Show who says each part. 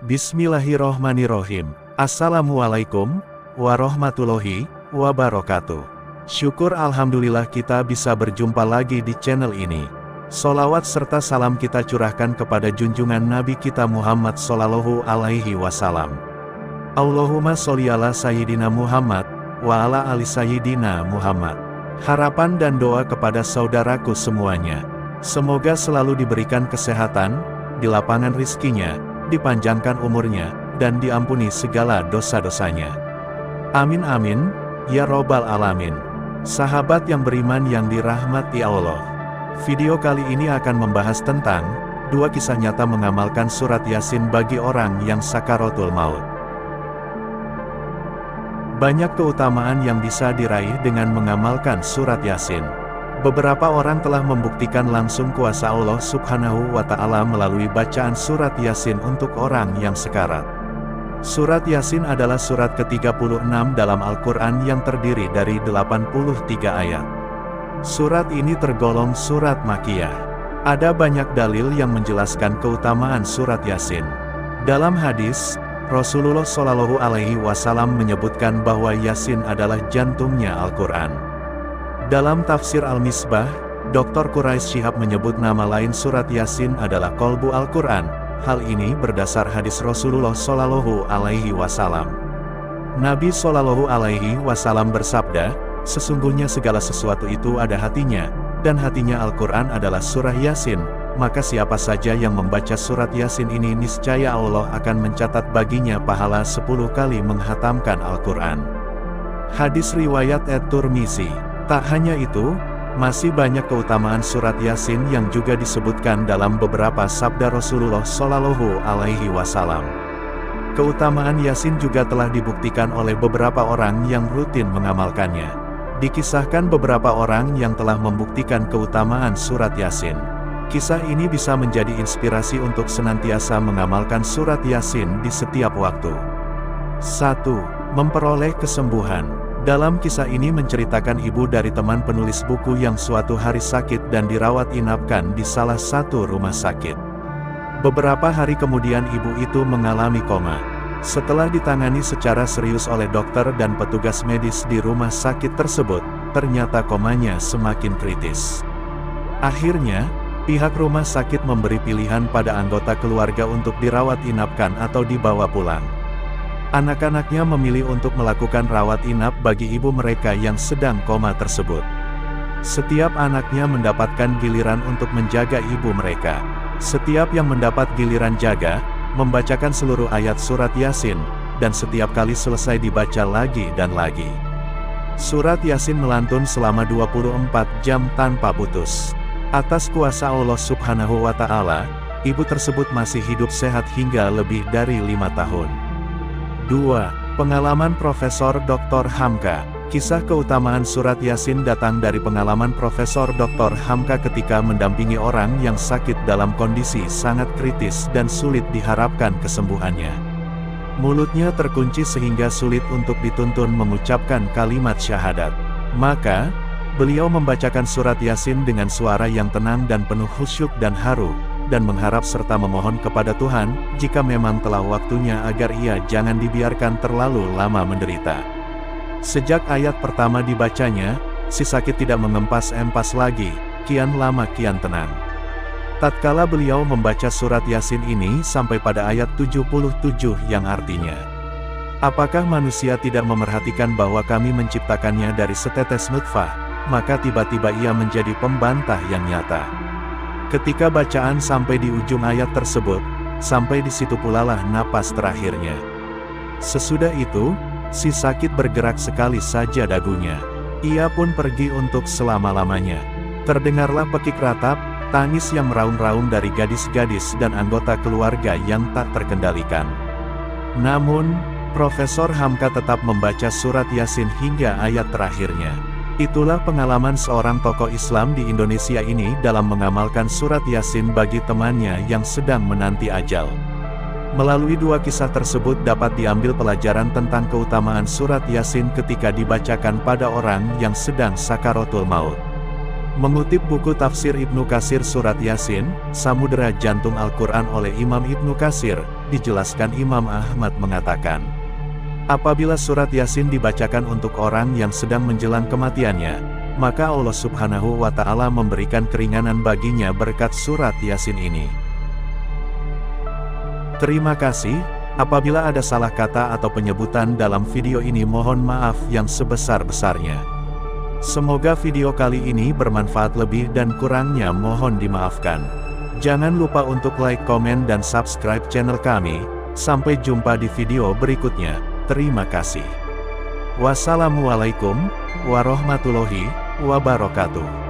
Speaker 1: Bismillahirrohmanirrohim. Assalamualaikum warahmatullahi wabarakatuh. Syukur alhamdulillah kita bisa berjumpa lagi di channel ini. Sholawat serta salam kita curahkan kepada junjungan Nabi kita Muhammad Sallallahu Alaihi Wasallam. Allahumma sholli ala Sayyidina Muhammad wa ala ali Sayyidina Muhammad. Harapan dan doa kepada saudaraku semuanya. Semoga selalu diberikan kesehatan, dilapangkan rizkinya, dipanjangkan umurnya, dan diampuni segala dosa-dosanya. Amin amin, ya robbal alamin. Sahabat yang beriman yang dirahmati Allah. Video kali ini akan membahas tentang dua kisah nyata mengamalkan surat Yasin bagi orang yang sakaratul maut. Banyak keutamaan yang bisa diraih dengan mengamalkan surat Yasin. Beberapa orang telah membuktikan langsung kuasa Allah Subhanahu wa Ta'ala melalui bacaan surat Yasin untuk orang yang sekarat. Surat Yasin adalah surat ke-36 dalam Al-Quran yang terdiri dari 83 ayat. Surat ini tergolong surat Makkiyah. Ada banyak dalil yang menjelaskan keutamaan surat Yasin. Dalam hadis, Rasulullah Shallallahu Alaihi Wasallam menyebutkan bahwa Yasin adalah jantungnya Al-Quran. Dalam tafsir Al-Misbah, Dr. Quraisy Shihab menyebut nama lain surat Yasin adalah Qalbu Al-Quran. Hal ini berdasar hadis Rasulullah Shallallahu Alaihi Wasallam. Nabi Shallallahu Alaihi Wasallam bersabda, sesungguhnya segala sesuatu itu ada hatinya, dan hatinya Al-Quran adalah surah Yasin. Maka siapa saja yang membaca surat Yasin ini niscaya Allah akan mencatat baginya pahala 10 kali menghatamkan Al-Quran. Hadis riwayat At-Tirmizi. Tak hanya itu, masih banyak keutamaan surat Yasin yang juga disebutkan dalam beberapa sabda Rasulullah Shallallahu Alaihi Wasallam. Keutamaan Yasin juga telah dibuktikan oleh beberapa orang yang rutin mengamalkannya. Dikisahkan beberapa orang yang telah membuktikan keutamaan surat Yasin. Kisah ini bisa menjadi inspirasi untuk senantiasa mengamalkan surat Yasin di setiap waktu. 1. Memperoleh kesembuhan. Dalam kisah ini menceritakan ibu dari teman penulis buku yang suatu hari sakit dan dirawat inapkan di salah satu rumah sakit. Beberapa hari kemudian ibu itu mengalami koma. Setelah ditangani secara serius oleh dokter dan petugas medis di rumah sakit tersebut, ternyata komanya semakin kritis. Akhirnya, pihak rumah sakit memberi pilihan pada anggota keluarga untuk dirawat inapkan atau dibawa pulang. Anak-anaknya memilih untuk melakukan rawat inap bagi ibu mereka yang sedang koma tersebut. Setiap anaknya mendapatkan giliran untuk menjaga ibu mereka. Setiap yang mendapat giliran jaga, membacakan seluruh ayat surat Yasin, dan setiap kali selesai dibaca lagi dan lagi. Surat Yasin melantun selama 24 jam tanpa putus. Atas kuasa Allah Subhanahu wa Ta'ala, ibu tersebut masih hidup sehat hingga lebih dari 5 tahun. 2. Pengalaman Profesor Dr. Hamka. Kisah keutamaan surat Yasin datang dari pengalaman Profesor Dr. Hamka ketika mendampingi orang yang sakit dalam kondisi sangat kritis dan sulit diharapkan kesembuhannya. Mulutnya terkunci sehingga sulit untuk dituntun mengucapkan kalimat syahadat. Maka, beliau membacakan surat Yasin dengan suara yang tenang dan penuh khusyuk dan haru, dan mengharap serta memohon kepada Tuhan, jika memang telah waktunya agar ia jangan dibiarkan terlalu lama menderita. Sejak ayat pertama dibacanya, si sakit tidak mengempas-empas lagi, kian lama kian tenang. Tatkala beliau membaca surat Yasin ini sampai pada ayat 77 yang artinya, apakah manusia tidak memerhatikan bahwa kami menciptakannya dari setetes nutfah, maka tiba-tiba ia menjadi pembantah yang nyata. Ketika bacaan sampai di ujung ayat tersebut, sampai di situ pulalah napas terakhirnya. Sesudah itu, si sakit bergerak sekali saja dagunya. Ia pun pergi untuk selama-lamanya. Terdengarlah pekik ratap, tangis yang meraung-raung dari gadis-gadis dan anggota keluarga yang tak terkendalikan. Namun, Profesor Hamka tetap membaca surat Yasin hingga ayat terakhirnya. Itulah pengalaman seorang tokoh Islam di Indonesia ini dalam mengamalkan surat Yasin bagi temannya yang sedang menanti ajal. Melalui dua kisah tersebut dapat diambil pelajaran tentang keutamaan surat Yasin ketika dibacakan pada orang yang sedang sakaratul maut. Mengutip buku tafsir Ibnu Katsir surat Yasin, Samudera Jantung Al-Quran oleh Imam Ibnu Katsir, dijelaskan Imam Ahmad mengatakan, apabila surat Yasin dibacakan untuk orang yang sedang menjelang kematiannya, maka Allah Subhanahu wa Ta'ala memberikan keringanan baginya berkat surat Yasin ini. Terima kasih. Apabila ada salah kata atau penyebutan dalam video ini, mohon maaf yang sebesar-besarnya. Semoga video kali ini bermanfaat, lebih dan kurangnya mohon dimaafkan. Jangan lupa untuk like, komen, dan subscribe channel kami. Sampai jumpa di video berikutnya. Terima kasih. Wassalamualaikum warahmatullahi wabarakatuh.